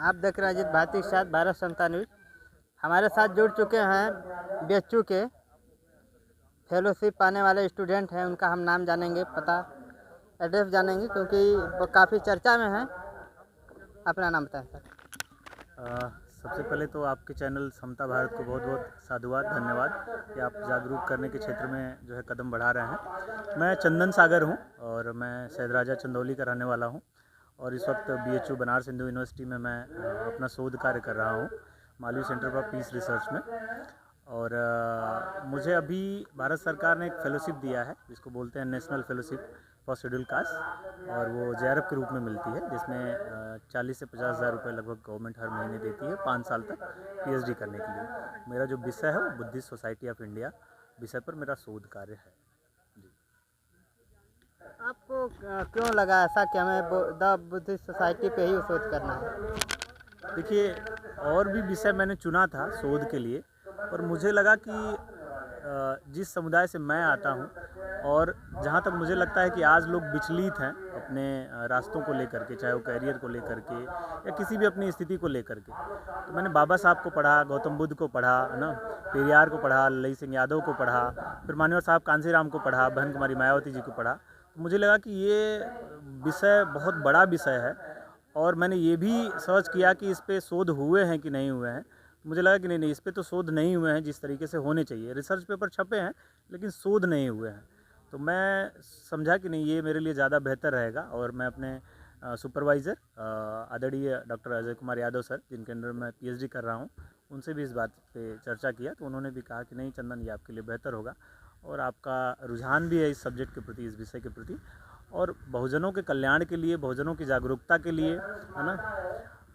आप देख रहे हैं अजीत भारती के साथ भारत संता न्यूज। हमारे साथ जुड़ चुके हैं बीएचयू के फेलोशिप पाने वाले स्टूडेंट हैं। उनका हम नाम जानेंगे, पता एड्रेस जानेंगे, क्योंकि वो काफ़ी चर्चा में हैं। अपना नाम बताएं सर। सबसे पहले तो आपके चैनल समता भारत को बहुत बहुत साधुवाद, धन्यवाद कि आप जागरूक करने के क्षेत्र में जो है कदम बढ़ा रहे हैं। मैं चंदन सागर हूं और मैं सैदराजा चंदौली का रहने वाला हूं और इस वक्त बीएचयू बनारस हिंदू यूनिवर्सिटी में मैं अपना शोध कार्य कर रहा हूं, Malviya centre for Peace Research में। और मुझे अभी भारत सरकार ने एक फेलोशिप दिया है जिसको बोलते हैं national fellowship for schedule caste, और वो जेआरएफ के रूप में मिलती है, जिसमें 40 से 50 हज़ार रुपये लगभग गवर्नमेंट हर महीने देती है 5 साल तक पीएचडी करने के लिए। मेरा जो विषय है वो बुद्धिस्ट सोसाइटी ऑफ इंडिया विषय पर मेरा शोध कार्य है। जी, आपको क्यों लगा ऐसा कि हमें द बुद्धिस्ट सोसाइटी पे ही शोध करना है? देखिए, और भी विषय मैंने चुना था शोध के लिए, पर मुझे लगा कि जिस समुदाय से मैं आता हूं और जहां तक मुझे लगता है कि आज लोग विचलित हैं अपने रास्तों को लेकर के, चाहे वो कैरियर को लेकर के या किसी भी अपनी स्थिति को लेकर के, तो मैंने बाबा साहब को पढ़ा, गौतम बुद्ध को पढ़ा, है ना, पेरियार को पढ़ा, ललित सिंह यादव को पढ़ा, फिर मान्यवर साहब कांसीराम को पढ़ा, बहन कुमारी मायावती जी को पढ़ा। तो मुझे लगा कि ये विषय बहुत बड़ा विषय है और मैंने ये भी सर्च किया कि इस पे शोध हुए हैं कि नहीं हुए हैं। मुझे लगा कि नहीं, इस पे तो शोध नहीं हुए हैं जिस तरीके से होने चाहिए। रिसर्च पेपर छपे हैं लेकिन शोध नहीं हुए हैं। तो मैं समझा कि नहीं, ये मेरे लिए ज़्यादा बेहतर रहेगा और मैं अपने सुपरवाइज़र आदरणीय डॉक्टर अजय कुमार यादव सर, जिनके अंडर मैं पीएचडी कर रहा हूँ, उनसे भी इस बात पे चर्चा किया। तो उन्होंने भी कहा कि नहीं चंदन, ये आपके लिए बेहतर होगा और आपका रुझान भी है इस सब्जेक्ट के प्रति, इस विषय के प्रति, और बहुजनों के कल्याण के लिए, बहुजनों की जागरूकता के लिए, है ना।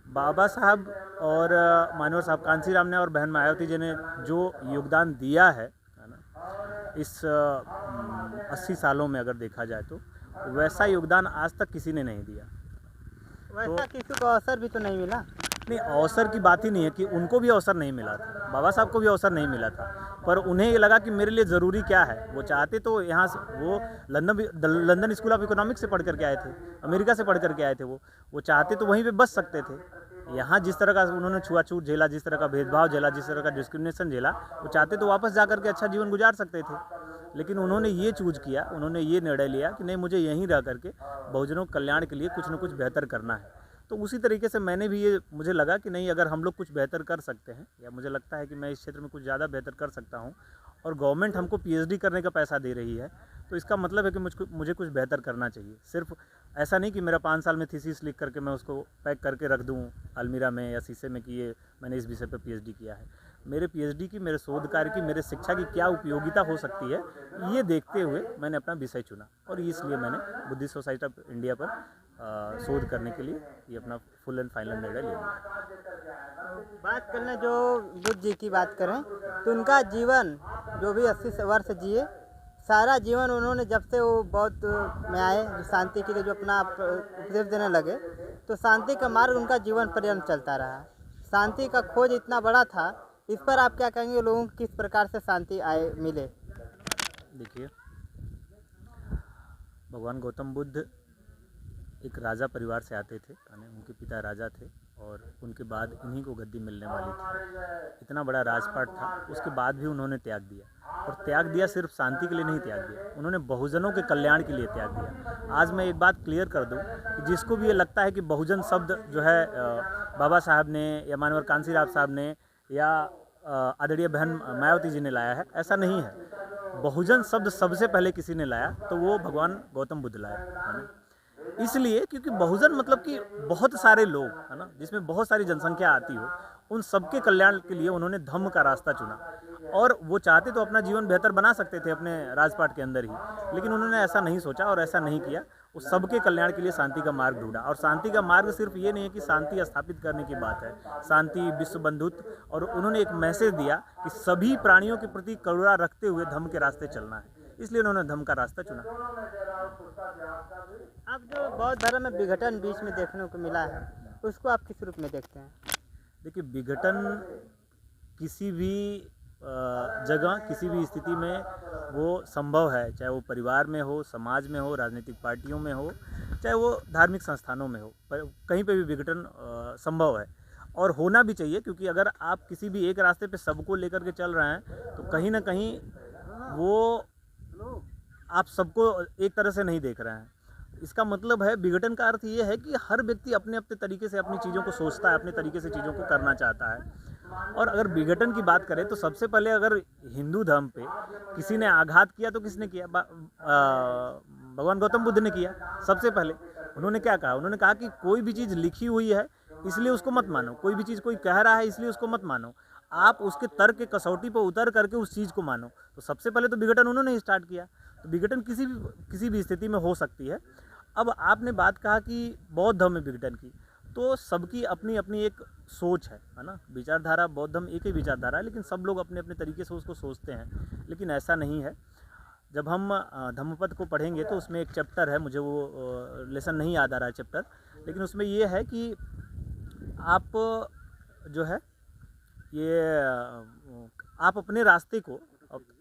बाबा साहब और मान्यवर साहब कांसीराम ने और बहन मायावती जी ने जो योगदान दिया है ना, इस 80 सालों में अगर देखा जाए तो वैसा योगदान आज तक किसी ने नहीं दिया। वैसा किसी को अवसर भी तो नहीं मिला। नहीं, अवसर की बात ही नहीं है कि उनको भी अवसर नहीं मिला था, बाबा साहब को भी अवसर नहीं मिला था, पर उन्हें ये लगा कि मेरे लिए ज़रूरी क्या है। वो चाहते तो यहाँ से, वो लंदन स्कूल ऑफ इकोनॉमिक्स से पढ़ करके आए थे, अमेरिका से पढ़ करके आए थे। वो चाहते तो वहीं पे बच सकते थे। यहाँ जिस तरह का उन्होंने छुआछूत झेला, जिस तरह का भेदभाव झेला, जिस तरह का डिस्क्रिमिनेशन झेला, वो चाहते तो वापस जा करके अच्छा जीवन गुजार सकते थे। लेकिन उन्होंने ये चूज किया, उन्होंने ये निर्णय लिया कि नहीं, मुझे यहीं रह करके बहुजनों के कल्याण के लिए कुछ न कुछ बेहतर करना है। तो उसी तरीके से मैंने भी ये, मुझे लगा कि नहीं, अगर हम लोग कुछ बेहतर कर सकते हैं, या मुझे लगता है कि मैं इस क्षेत्र में कुछ ज़्यादा बेहतर कर सकता हूँ और गवर्नमेंट हमको पीएचडी करने का पैसा दे रही है, तो इसका मतलब है कि मुझे कुछ बेहतर करना चाहिए। सिर्फ ऐसा नहीं कि मेरा 5 साल में थीसिस लिख करके मैं उसको पैक करके रख दूँ अलमीरा में या शीशे में कि ये मैंने इस विषय पर पीएचडी किया है। मेरे पीएचडी की, मेरे शोध कार्य की, मेरे शिक्षा की क्या उपयोगिता हो सकती है, ये देखते हुए मैंने अपना विषय चुना और इसलिए मैंने बुद्धिस्ट सोसाइटी ऑफ इंडिया पर शोध करने के लिए ये अपना फुल एंड फाइनल निर्णय ले लिया। बात कर लें जो बुद्ध जी की बात करें तो उनका जीवन जो भी 80 वर्ष जिए, सारा जीवन उन्होंने, जब से वो बौद्ध में आए, जो शांति के लिए जो अपना उपदेश देने लगे, तो शांति का मार्ग उनका जीवन पर्यंत चलता रहा। शांति का खोज इतना बड़ा था, इस पर आप क्या कहेंगे? लोगों को किस प्रकार से शांति आए मिले? देखिए, भगवान गौतम बुद्ध एक राजा परिवार से आते थे, उनके पिता राजा थे और उनके बाद इन्हीं को गद्दी मिलने वाली थी। इतना बड़ा राजपाट था, उसके बाद भी उन्होंने त्याग दिया, और त्याग दिया सिर्फ शांति के लिए नहीं त्याग दिया, उन्होंने बहुजनों के कल्याण के लिए त्याग दिया। आज मैं एक बात क्लियर कर दूं कि जिसको भी ये लगता है कि बहुजन शब्द जो है बाबा साहब ने या मानवर कांसीराम साहब ने या आदरणीय बहन मायावती जी ने लाया है, ऐसा नहीं है। बहुजन शब्द सबसे पहले किसी ने लाया तो वो भगवान गौतम बुद्ध लाया, है ना। इसलिए क्योंकि बहुजन मतलब कि बहुत सारे लोग, है ना, जिसमें बहुत सारी जनसंख्या आती हो, उन सबके कल्याण के लिए उन्होंने धम्म का रास्ता चुना। और वो चाहते तो अपना जीवन बेहतर बना सकते थे अपने राजपाट के अंदर ही, लेकिन उन्होंने ऐसा नहीं सोचा और ऐसा नहीं किया। वो सबके कल्याण के लिए शांति का मार्ग ढूंढा, और शांति का मार्ग सिर्फ ये नहीं है कि शांति स्थापित करने की बात है, शांति, विश्व बंधुत्व, और उन्होंने एक मैसेज दिया कि सभी प्राणियों के प्रति करुणा रखते हुए धम्म के रास्ते चलना है, इसलिए उन्होंने धम्म का रास्ता चुना। अब जो बौद्ध धर्म में विघटन बीच में देखने को मिला है, उसको आप किस रूप में देखते हैं? देखिए, विघटन किसी भी जगह, किसी भी स्थिति में वो संभव है, चाहे वो परिवार में हो, समाज में हो, राजनीतिक पार्टियों में हो, चाहे वो धार्मिक संस्थानों में हो, पर कहीं पे भी विघटन संभव है। और होना भी चाहिए, क्योंकि अगर आप किसी भी एक रास्ते पे सबको लेकर के चल रहे हैं तो कहीं ना कहीं वो आप सबको एक तरह से नहीं देख रहे हैं। इसका मतलब है, विघटन का अर्थ ये है कि हर व्यक्ति अपने अपने तरीके से अपनी चीज़ों को सोचता है, अपने तरीके से चीज़ों को करना चाहता है। और अगर विघटन की बात करें तो सबसे पहले अगर हिंदू धर्म पे किसी ने आघात किया तो किसने किया? भगवान गौतम बुद्ध ने किया। सबसे पहले उन्होंने क्या कहा? उन्होंने कहा कि कोई भी चीज़ लिखी हुई है इसलिए उसको मत मानो, कोई भी चीज़ कोई कह रहा है इसलिए उसको मत मानो, आप उसके तर्क के कसौटी पर उतर करके उस चीज़ को मानो। तो सबसे पहले तो विघटन उन्होंने ही स्टार्ट किया। तो विघटन किसी भी स्थिति में हो सकती है। अब आपने बात कहा कि बौद्ध धर्म में विघटन की, तो सबकी अपनी अपनी एक सोच है ना। विचारधारा, बौद्ध धर्म एक ही विचारधारा है, लेकिन सब लोग अपने अपने तरीके से उसको सोचते हैं। लेकिन ऐसा नहीं है। जब हम धम्मपद को पढ़ेंगे तो उसमें एक चैप्टर है, मुझे वो लेसन नहीं याद आ रहा है चैप्टर, लेकिन उसमें ये है कि आप जो है ये आप अपने रास्ते को,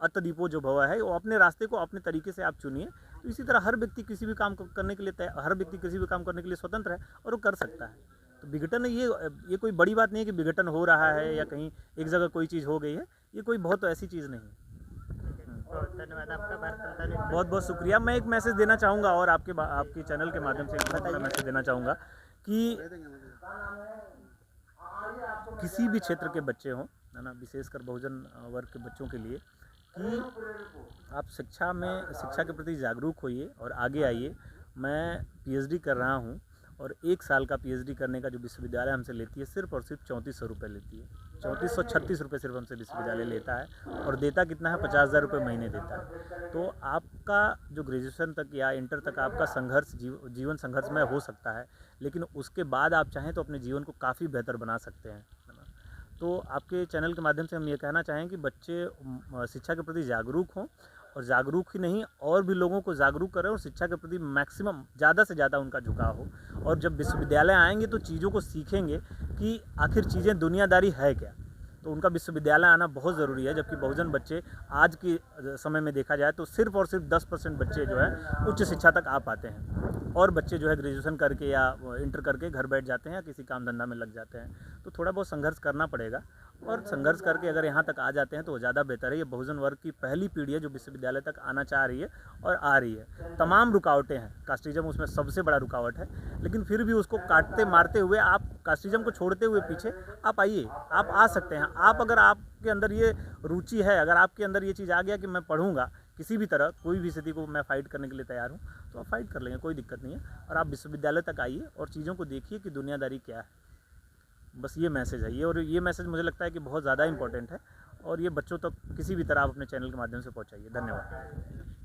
अतदीपो जो भव है, वो अपने रास्ते को अपने तरीके से आप चुनिए। तो इसी तरह हर व्यक्ति किसी भी काम करने के लिए हर व्यक्ति किसी भी काम करने के लिए स्वतंत्र है और वो कर सकता है। तो विघटन ये कोई बड़ी बात नहीं है कि विघटन हो रहा है या कहीं एक जगह कोई चीज़ हो गई है, ये कोई बहुत ऐसी चीज़ नहीं है। बहुत धन्यवाद आपका, भारत संतान न्यूज़। बहुत बहुत शुक्रिया। मैं एक मैसेज देना चाहूँगा और आपके चैनल के माध्यम से एक बहुत बड़ा मैसेज देना चाहूँगा कि किसी भी क्षेत्र के बच्चे हों, है ना, विशेषकर बहुजन वर्ग के बच्चों के लिए, कि आप शिक्षा के प्रति जागरूक होइए और आगे आइए। मैं पीएचडी कर रहा हूँ और 1 साल का पीएचडी करने का जो विश्वविद्यालय हमसे लेती है, सिर्फ और सिर्फ 3400 रुपये लेती है। 3436 रुपये सिर्फ हमसे विश्वविद्यालय लेता है और देता कितना है? 50,000 रुपये महीने देता है। तो आपका जो ग्रेजुएशन तक या इंटर तक आपका संघर्ष जीवन संघर्षमय हो सकता है, लेकिन उसके बाद आप चाहें तो अपने जीवन को काफ़ी बेहतर बना सकते हैं, है ना। तो आपके चैनल के माध्यम से हम ये कहना चाहें कि बच्चे शिक्षा के प्रति जागरूक हों, और जागरूक ही नहीं, और भी लोगों को जागरूक करें और शिक्षा के प्रति मैक्सिमम ज़्यादा से ज़्यादा उनका झुकाव हो। और जब विश्वविद्यालय आएंगे तो चीज़ों को सीखेंगे कि आखिर चीज़ें दुनियादारी है क्या। तो उनका विश्वविद्यालय आना बहुत ज़रूरी है। जबकि बहुजन बच्चे आज के समय में देखा जाए तो सिर्फ और सिर्फ 10% बच्चे जो है उच्च शिक्षा तक आ पाते हैं, और बच्चे जो है ग्रेजुएशन करके या इंटर करके घर बैठ जाते हैं या किसी काम धंधा में लग जाते हैं। तो थोड़ा बहुत संघर्ष करना पड़ेगा, और संघर्ष करके अगर यहाँ तक आ जाते हैं तो ज़्यादा बेहतर है। ये बहुजन वर्ग की पहली पीढ़ी है जो विश्वविद्यालय तक आना चाह रही है और आ रही है। तमाम रुकावटें हैं, कास्टिज्म उसमें सबसे बड़ा रुकावट है, लेकिन फिर भी उसको काटते मारते हुए, आप कास्टिज्म को छोड़ते हुए पीछे आप आइए, आप आ सकते हैं। आप अगर आपके अंदर ये रुचि है, अगर आपके अंदर ये चीज़ आ गया कि मैं पढ़ूंगा, किसी भी तरह कोई भी स्थिति को मैं फ़ाइट करने के लिए तैयार हूँ, तो आप फाइट कर लेंगे, कोई दिक्कत नहीं है। और आप विश्वविद्यालय तक आइए और चीज़ों को देखिए कि दुनियादारी क्या है। बस ये मैसेज है, और ये मैसेज मुझे लगता है कि बहुत ज़्यादा इंपॉर्टेंट है, और ये बच्चों तक किसी भी तरह आप अपने चैनल के माध्यम से पहुँचाइए। धन्यवाद।